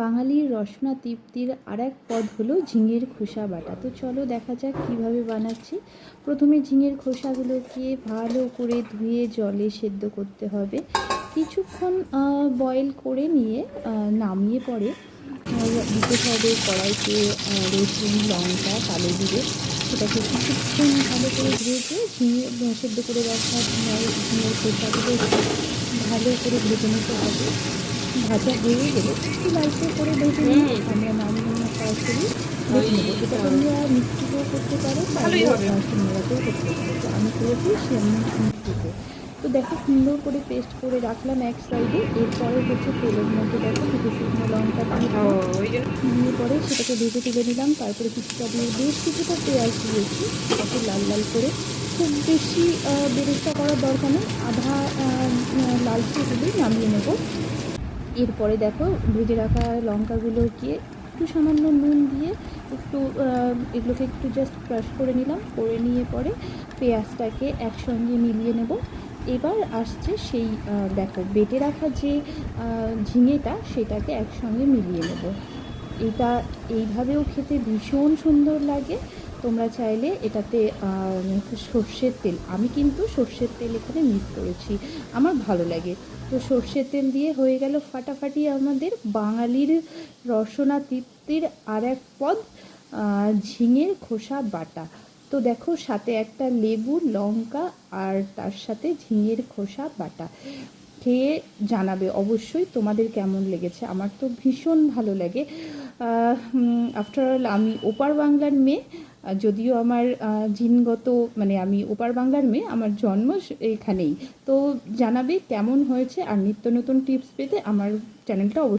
বাঙালির রসনা তৃপ্তির আরেক পদ হলো ঝিঙের খোসা বাটা। তো চলো দেখা যাক কীভাবে বানাচ্ছি। প্রথমে ঝিঙের খোসাগুলোকে ভালো করে ধুয়ে জলে সেদ্ধ করতে হবে। কিছুক্ষণ বয়েল করে নিয়ে নামিয়ে পরে দিতে হবে কড়াইতে রসুন, লঙ্কা, কালো জিরে। সেটাকে কিছুক্ষণ ভালো করে ভেজে ঝিঙে সেদ্ধ করে রাখা ঝিঙের খোসাগুলো ভালো করে ভেজে নিতে হবে। ভাজা হয়ে গেলে একটু লালচে করে ভেজে নিয়ে আমরা নামিয়ে সরাসরি ভেজে নেবো। এটা তোমরা মিক্সিতেও করতে পারো, চাইলে শিলনোড়াতেও করতে পারো। তো আমি করেছি মিক্সিতে। তো দেখো সুন্দর করে পেস্ট করে রাখলাম এক সাইডে। এরপরে হচ্ছে তেলের মধ্যে দেখো দুটো শুকনো লঙ্কা দিয়ে পরে সেটাকে ভেজে তুলে নিলাম। তারপরে কিছুটা দিয়ে বেশ কিছুটা পেঁয়াজ দিয়েছি, সেটাকে লাল লাল করে, খুব বেশি বেরেস্তা করার দরকার নেই, আধা লালচে হলেই নামিয়ে নেব। এরপরে দেখো ভেজে রাখা লঙ্কাগুলোকে একটু সামান্য নুন দিয়ে একটু এগুলোকে একটু জাস্ট ক্রাশ করে নিলাম। করে নিয়ে পরে পেঁয়াজটাকে একসঙ্গে মিলিয়ে নেব। এবার আসছে সেই দেখো বেটে রাখা যে ঝিঙেটা, সেটাকে একসঙ্গে মিলিয়ে নেব। এটা এইভাবেও খেতে ভীষণ সুন্দর লাগে। তোমরা চাইলে এটাতে সর্ষের তেল, আমি কিন্তু সর্ষের তেল এখানে মিক্স করেছি, আমার ভালো লাগে। তো সর্ষের তেল দিয়ে হয়ে গেল ফাটাফাটি আমাদের বাঙালির রসনা তৃপ্তির আর এক পদ, ঝিঙের খোসা বাটা। তো দেখো সাথে একটা লেবু, লঙ্কা আর তার সাথে ঝিঙের খোসা বাটা। খেয়ে জানাবে অবশ্যই তোমাদের কেমন লেগেছে। আমার তো ভীষণ ভালো লাগে। আফটার অল আমি ওপার বাংলার মেয়ে, যদিও আমার জিনগত মানে আমি ওপার বাংলার মেয়ে, আমার জন্ম এখানেই। তো জানাবে কেমন হয়েছে, আর নিত্য নতুন টিপস পেতে আমার চ্যানেলটা অবশ্যই